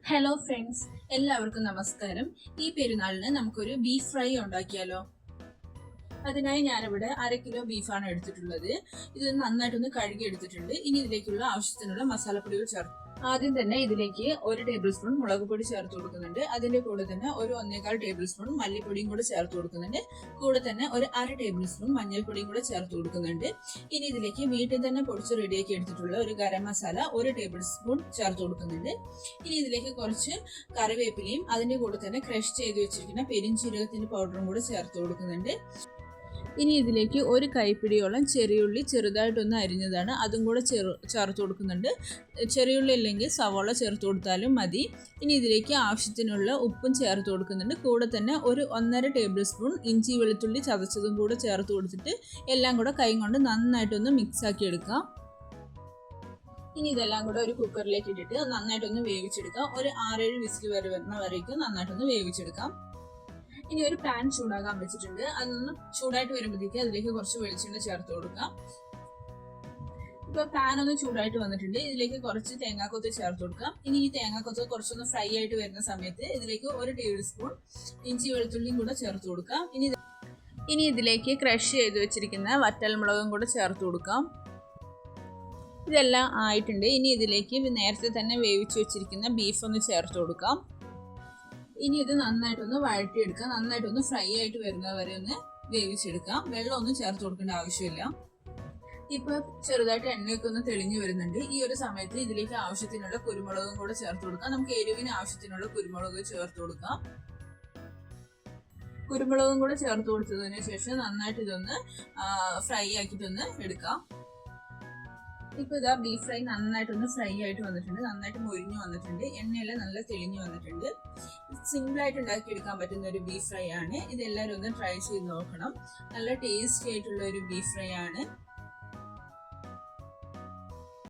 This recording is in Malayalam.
ഹലോ ഫ്രണ്ട്സ്, എല്ലാവർക്കും നമസ്കാരം. ഈ പെരുന്നാളിന് നമുക്കൊരു ബീഫ് ഫ്രൈ ഉണ്ടാക്കിയാലോ? അതിനായി ഞാനിവിടെ 1/2 കിലോ ബീഫാണ് എടുത്തിട്ടുള്ളത്. ഇത് നന്നായിട്ടൊന്ന് കഴുകി എടുത്തിട്ടുണ്ട്. ഇനി ഇതിലേക്കുള്ള ആവശ്യത്തിനുള്ള മസാലപ്പൊടികൾ ചേർക്കും. ആദ്യം തന്നെ ഇതിലേക്ക് 1 ടേബിൾ സ്പൂൺ മുളക് പൊടി ചേർത്ത് കൊടുക്കുന്നുണ്ട്. അതിന്റെ കൂടെ തന്നെ ഒരു 1.25 ടേബിൾ സ്പൂൺ മല്ലിപ്പൊടിയും കൂടെ ചേർത്ത് കൊടുക്കുന്നുണ്ട്. കൂടെ തന്നെ ഒരു 1/2 ടേബിൾ സ്പൂൺ മഞ്ഞൾപ്പൊടിയും കൂടെ ചേർത്ത് കൊടുക്കുന്നുണ്ട്. ഇനി ഇതിലേക്ക് വീട്ടിൽ തന്നെ പൊടിച്ച് റെഡിയാക്കി എടുത്തിട്ടുള്ള ഒരു ഗരം മസാല 1 ടേബിൾ സ്പൂൺ ചേർത്ത് കൊടുക്കുന്നുണ്ട്. ഇനി ഇതിലേക്ക് കുറച്ച് കറിവേപ്പിലയും അതിന്റെ കൂടെ തന്നെ ക്രഷ് ചെയ്ത് വെച്ചിരിക്കുന്ന പെരിഞ്ചീരകത്തിന്റെ പൗഡറും കൂടെ ചേർത്ത് കൊടുക്കുന്നുണ്ട്. ഇനി ഇതിലേക്ക് ഒരു കൈപ്പിടിയോളം ചെറിയുള്ളി ചെറുതായിട്ടൊന്ന് അരിഞ്ഞതാണ്, അതും കൂടെ ചേർത്ത് കൊടുക്കുന്നുണ്ട്. ചെറിയുള്ളി അല്ലെങ്കിൽ സവോള ചേർത്ത് കൊടുത്താലും മതി. ഇനി ഇതിലേക്ക് ആവശ്യത്തിനുള്ള ഉപ്പും ചേർത്ത് കൊടുക്കുന്നുണ്ട്. കൂടെ തന്നെ ഒരു 1.5 ടേബിൾ സ്പൂൺ ഇഞ്ചി വെളുത്തുള്ളി ചതച്ചതും കൂടെ ചേർത്ത് കൊടുത്തിട്ട് എല്ലാം കൂടെ കൈ കൊണ്ട് നന്നായിട്ടൊന്ന് മിക്സ് ആക്കി എടുക്കാം. ഇനി ഇതെല്ലാം കൂടെ ഒരു കുക്കറിലേക്ക് ഇട്ടിട്ട് നന്നായിട്ടൊന്ന് വേവിച്ചെടുക്കാം. ഒരു 6-7 വിസിൽ വരുന്ന വരേക്കും നന്നായിട്ടൊന്ന് വേവിച്ചെടുക്കാം. ഇനി ഒരു പാൻ ചൂടാകാൻ വെച്ചിട്ടുണ്ട്. അതൊന്ന് ചൂടായിട്ട് വരുമ്പോഴത്തേക്ക് അതിലേക്ക് കുറച്ച് വെളിച്ചെണ്ണ ചേർത്ത് കൊടുക്കാം. ഇപ്പൊ പാൻ ഒന്ന് ചൂടായിട്ട് വന്നിട്ടുണ്ട്. ഇതിലേക്ക് കുറച്ച് തേങ്ങാക്കൊത്ത് ചേർത്ത് കൊടുക്കാം. ഇനി ഈ തേങ്ങാക്കൊത്ത് കുറച്ചൊന്ന് ഫ്രൈ ആയിട്ട് വരുന്ന സമയത്ത് ഇതിലേക്ക് 1 ടേബിൾ സ്പൂൺ ഇഞ്ചി വെളുത്തുള്ളിയും കൂടെ ചേർത്ത് കൊടുക്കാം. ഇനി ഇതിലേക്ക് ക്രഷ് ചെയ്ത് വെച്ചിരിക്കുന്ന വറ്റൽമുളകും കൂടെ ചേർത്ത് കൊടുക്കാം. ഇതെല്ലാം ആയിട്ടുണ്ട്. ഇനി ഇതിലേക്ക് നേരത്തെ തന്നെ വേവിച്ച് വെച്ചിരിക്കുന്ന ബീഫ് ഒന്ന് ചേർത്ത് കൊടുക്കാം. ഇനി ഇത് നന്നായിട്ടൊന്ന് വഴറ്റിയെടുക്കാം. നന്നായിട്ടൊന്ന് ഫ്രൈ ആയിട്ട് വരുന്നത് വരെ ഒന്ന് വേവിച്ചെടുക്കാം. വെള്ളമൊന്നും ചേർത്ത് കൊടുക്കേണ്ട ആവശ്യമില്ല. ഇപ്പൊ ചെറുതായിട്ട് എണ്ണയൊക്കെ ഒന്ന് തെളിഞ്ഞു വരുന്നുണ്ട്. ഈ ഒരു സമയത്ത് ഇതിലേക്ക് ആവശ്യത്തിനുള്ള കുരുമുളകും കൂടെ ചേർത്ത് കൊടുക്കാം. നമുക്ക് എരിവിന് ആവശ്യത്തിനുള്ള കുരുമുളക് ചേർത്ത് കൊടുക്കാം. കുരുമുളകും കൂടെ ചേർത്ത് കൊടുത്തതിന് ശേഷം നന്നായിട്ട് ഇതൊന്ന് ഫ്രൈ ആക്കിയിട്ടൊന്ന് എടുക്കാം. ഇപ്പൊ ഇതാ ബീഫ് ഫ്രൈ നന്നായിട്ടൊന്ന് ഫ്രൈ ആയിട്ട് വന്നിട്ടുണ്ട്. നന്നായിട്ട് മൊരിഞ്ഞു വന്നിട്ടുണ്ട്. എണ്ണയെല്ലാം നല്ല തെളിഞ്ഞു വന്നിട്ടുണ്ട്. സിമ്പിൾ ആയിട്ട് ഉണ്ടാക്കിയെടുക്കാൻ പറ്റുന്ന ഒരു ബീഫ് ഫ്രൈ ആണ്. ഇതെല്ലാവരും ഒന്ന് ട്രൈ ചെയ്ത് നോക്കണം. നല്ല ടേസ്റ്റി ആയിട്ടുള്ള ഒരു ബീഫ് ഫ്രൈ ആണ്.